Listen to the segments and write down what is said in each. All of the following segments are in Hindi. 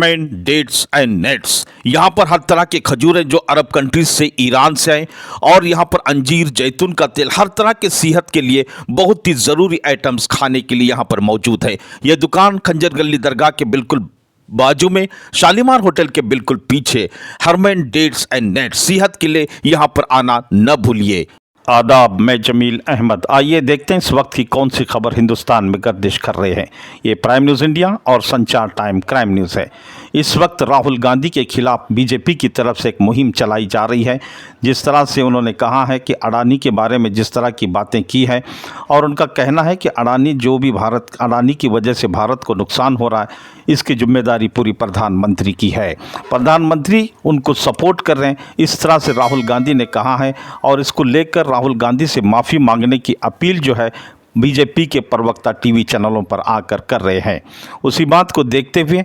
हरमैन डेट्स एंड नेट्स। यहाँ पर हर तरह के खजूरें जो अरब कंट्रीज से, ईरान से आए, और यहाँ पर अंजीर, जैतून का तेल, हर तरह के सेहत के लिए बहुत ही ज़रूरी आइटम्स खाने के लिए यहाँ पर मौजूद है। यह दुकान खंजर गली दरगाह के बिल्कुल बाजू में, शालीमार होटल के बिल्कुल पीछे। हरमैन डेट्स एंड नेट्स, सेहत के लिए यहाँ पर आना न भूलिए। आदाब, मैं जमील अहमद। आइए देखते हैं इस वक्त की कौन सी खबर हिंदुस्तान में गर्दिश कर रहे हैं। ये प्राइम न्यूज़ इंडिया और संचार टाइम क्राइम न्यूज़ है। इस वक्त राहुल गांधी के खिलाफ बीजेपी की तरफ से एक मुहिम चलाई जा रही है। जिस तरह से उन्होंने कहा है कि अडानी के बारे में जिस तरह की बातें की है, और उनका कहना है कि अडानी की वजह से भारत को नुकसान हो रहा है, इसकी जिम्मेदारी पूरी प्रधानमंत्री की है। प्रधानमंत्री उनको सपोर्ट कर रहे हैं, इस तरह से राहुल गांधी ने कहा है। और इसको लेकर राहुल गांधी से माफ़ी मांगने की अपील जो है बीजेपी के प्रवक्ता टीवी चैनलों पर आकर कर रहे हैं। उसी बात को देखते हुए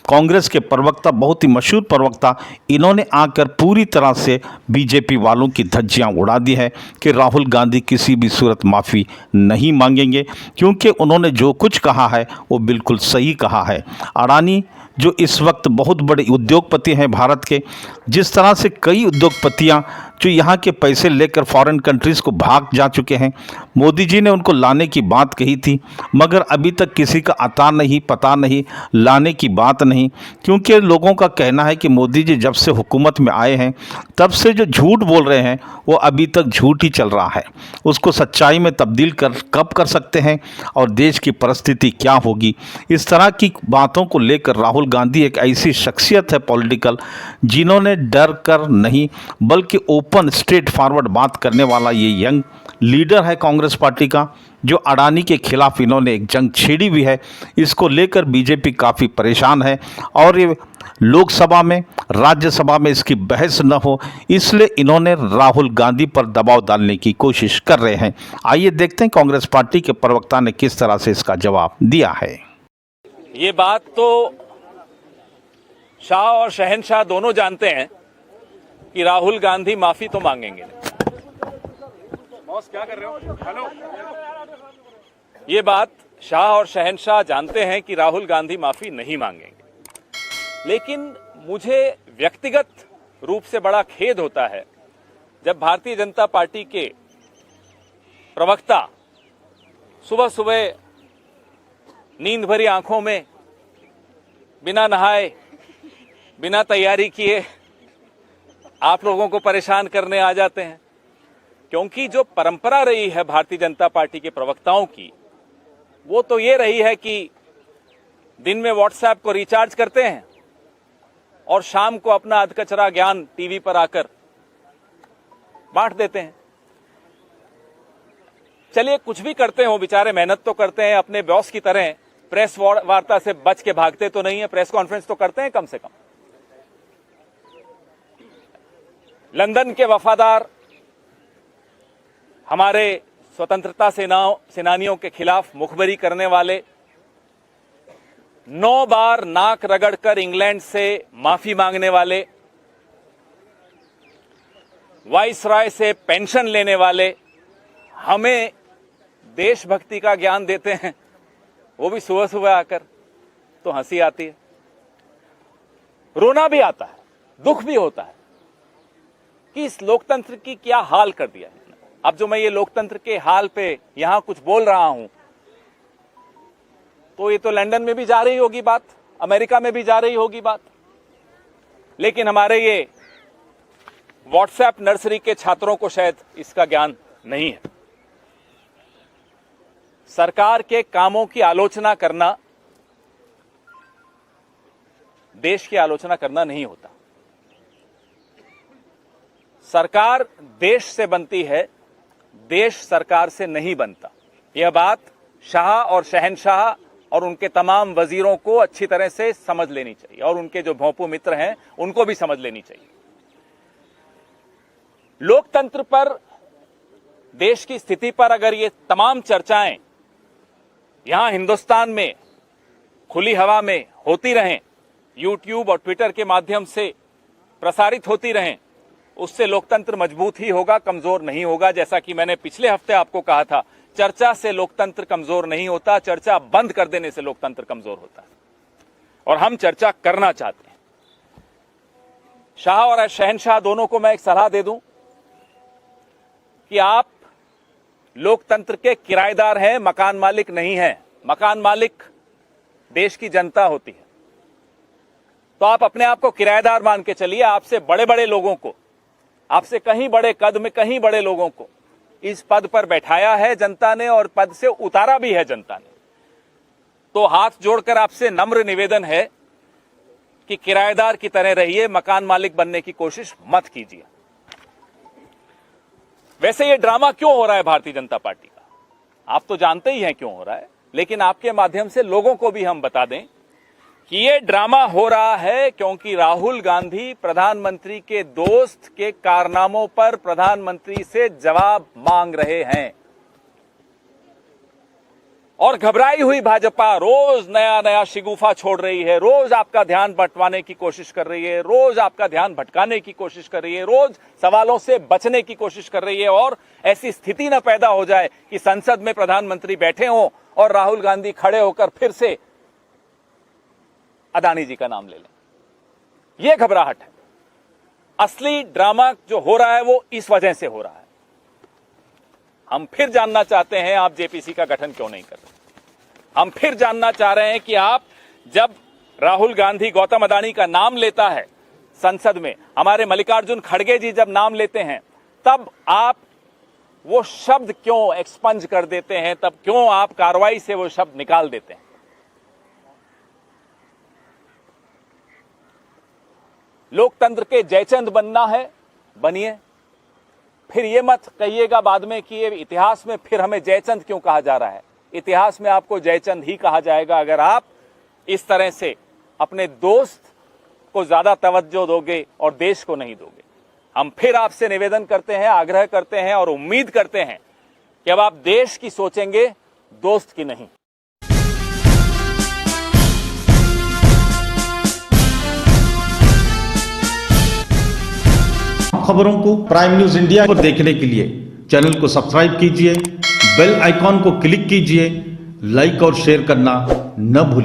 कांग्रेस के प्रवक्ता, बहुत ही मशहूर प्रवक्ता, इन्होंने आकर पूरी तरह से बीजेपी वालों की धज्जियां उड़ा दी है कि राहुल गांधी किसी भी सूरत माफ़ी नहीं मांगेंगे, क्योंकि उन्होंने जो कुछ कहा है वो बिल्कुल सही कहा है। अडानी जो इस वक्त बहुत बड़े उद्योगपति हैं भारत के, जिस तरह से कई उद्योगपतियां जो यहाँ के पैसे लेकर फॉरेन कंट्रीज़ को भाग जा चुके हैं, मोदी जी ने उनको लाने की बात कही थी, मगर अभी तक किसी का अता नहीं, पता नहीं, लाने की बात नहीं। क्योंकि लोगों का कहना है कि मोदी जी जब से हुकूमत में आए हैं तब से जो झूठ बोल रहे हैं वो अभी तक झूठ ही चल रहा है। उसको सच्चाई में तब्दील कब कर सकते हैं और देश की परिस्थिति क्या होगी, इस तरह की बातों को लेकर राहुल गांधी एक ऐसी शख्सियत है पॉलिटिकल, जिन्होंने डर कर नहीं बल्कि ओपन स्ट्रेट फॉरवर्ड बात करने वाला ये यंग लीडर है कांग्रेस पार्टी का, जो अडानी के खिलाफ इन्होंने एक जंग छेड़ी हुई है। इसको लेकर बीजेपी काफ़ी परेशान है और ये लोकसभा में, राज्यसभा में इसकी बहस न हो, इसलिए इन्होंने राहुल गांधी पर दबाव डालने की कोशिश कर रहे हैं। आइए देखते हैं कांग्रेस पार्टी के प्रवक्ता ने किस तरह से इसका जवाब दिया है। ये बात तो शाह और शहनशाह दोनों जानते हैं कि राहुल गांधी माफी तो मांगेंगे। बॉस क्या कर रहे हो? हेलो। ये बात शाह और शहनशाह जानते हैं कि राहुल गांधी माफी नहीं मांगेंगे, लेकिन मुझे व्यक्तिगत रूप से बड़ा खेद होता है जब भारतीय जनता पार्टी के प्रवक्ता सुबह सुबह नींद भरी आंखों में, बिना नहाए, बिना तैयारी किए आप लोगों को परेशान करने आ जाते हैं। क्योंकि जो परंपरा रही है भारतीय जनता पार्टी के प्रवक्ताओं की, वो तो ये रही है कि दिन में व्हाट्सएप को रिचार्ज करते हैं और शाम को अपना अधकचरा ज्ञान टीवी पर आकर बांट देते हैं। चलिए, कुछ भी करते हो, बेचारे मेहनत तो करते हैं, अपने बॉस की तरह प्रेस वार्ता से बच के भागते तो नहीं है, प्रेस कॉन्फ्रेंस तो करते हैं कम से कम। लंदन के वफादार हमारे स्वतंत्रता सेनानियों के खिलाफ मुखबरी करने वाले 9 बार नाक रगड़कर इंग्लैंड से माफी मांगने वाले, वाइसराय से पेंशन लेने वाले हमें देशभक्ति का ज्ञान देते हैं, वो भी सुबह सुबह आकर, तो हंसी आती है, रोना भी आता है, दुख भी होता है कि इस लोकतंत्र की क्या हाल कर दिया है। अब जो मैं ये लोकतंत्र के हाल पे यहां कुछ बोल रहा हूं, तो ये तो लंदन में भी जा रही होगी बात, अमेरिका में भी जा रही होगी बात, लेकिन हमारे ये व्हाट्सएप नर्सरी के छात्रों को शायद इसका ज्ञान नहीं है। सरकार के कामों की आलोचना करना देश की आलोचना करना नहीं होता। सरकार देश से बनती है, देश सरकार से नहीं बनता। यह बात शाह और शहनशाह और उनके तमाम वजीरों को अच्छी तरह से समझ लेनी चाहिए, और उनके जो भोंपू मित्र हैं उनको भी समझ लेनी चाहिए। लोकतंत्र पर, देश की स्थिति पर अगर ये तमाम चर्चाएं यहां हिंदुस्तान में खुली हवा में होती रहें, यूट्यूब और ट्विटर के माध्यम से प्रसारित होती रहें, उससे लोकतंत्र मजबूत ही होगा, कमजोर नहीं होगा। जैसा कि मैंने पिछले हफ्ते आपको कहा था, चर्चा से लोकतंत्र कमजोर नहीं होता, चर्चा बंद कर देने से लोकतंत्र कमजोर होता है। और हम चर्चा करना चाहते हैं। शाह और शहनशाह दोनों को मैं एक सलाह दे दूं कि आप लोकतंत्र के किराएदार हैं, मकान मालिक नहीं हैं। मकान मालिक देश की जनता होती है। तो आप अपने आप को किराएदार मान के चलिए। आपसे बड़े बड़े लोगों को, आपसे कहीं बड़े कद में कहीं बड़े लोगों को इस पद पर बैठाया है जनता ने और पद से उतारा भी है जनता ने। तो हाथ जोड़कर आपसे नम्र निवेदन है कि किराएदार की तरह रहिए, मकान मालिक बनने की कोशिश मत कीजिए। वैसे ये ड्रामा क्यों हो रहा है भारतीय जनता पार्टी का, आप तो जानते ही हैं क्यों हो रहा है, लेकिन आपके माध्यम से लोगों को भी हम बता दें कि ये ड्रामा हो रहा है क्योंकि राहुल गांधी प्रधानमंत्री के दोस्त के कारनामों पर प्रधानमंत्री से जवाब मांग रहे हैं। और घबराई हुई भाजपा रोज नया नया शिगुफा छोड़ रही है, रोज आपका ध्यान बंटवाने की कोशिश कर रही है, रोज आपका ध्यान भटकाने की कोशिश कर रही है, रोज सवालों से बचने की कोशिश कर रही है। और ऐसी स्थिति न पैदा हो जाए कि संसद में प्रधानमंत्री बैठे हों और राहुल गांधी खड़े होकर फिर से अदानी जी का नाम ले लें। यह घबराहट है। असली ड्रामा जो हो रहा है वो इस वजह से हो रहा है। हम फिर जानना चाहते हैं आप जेपीसी का गठन क्यों नहीं कर रहे। हम फिर जानना चाह रहे हैं कि आप जब राहुल गांधी गौतम अदानी का नाम लेता है संसद में, हमारे मल्लिकार्जुन खड़गे जी जब नाम लेते हैं, तब आप वो शब्द क्यों एक्सपंज कर देते हैं, तब क्यों आप कार्रवाई से वो शब्द निकाल देते हैं। लोकतंत्र के जयचंद बनना है, बनिए। फिर ये मत कहिएगा बाद में कि ये इतिहास में फिर हमें जयचंद क्यों कहा जा रहा है। इतिहास में आपको जयचंद ही कहा जाएगा अगर आप इस तरह से अपने दोस्त को ज्यादा तवज्जो दोगे और देश को नहीं दोगे। हम फिर आपसे निवेदन करते हैं, आग्रह करते हैं और उम्मीद करते हैं कि अब आप देश की सोचेंगे, दोस्त की नहीं। खबरों को प्राइम न्यूज इंडिया को देखने के लिए चैनल को सब्सक्राइब कीजिए, बेल आइकॉन को क्लिक कीजिए, लाइक और शेयर करना न भूलिए।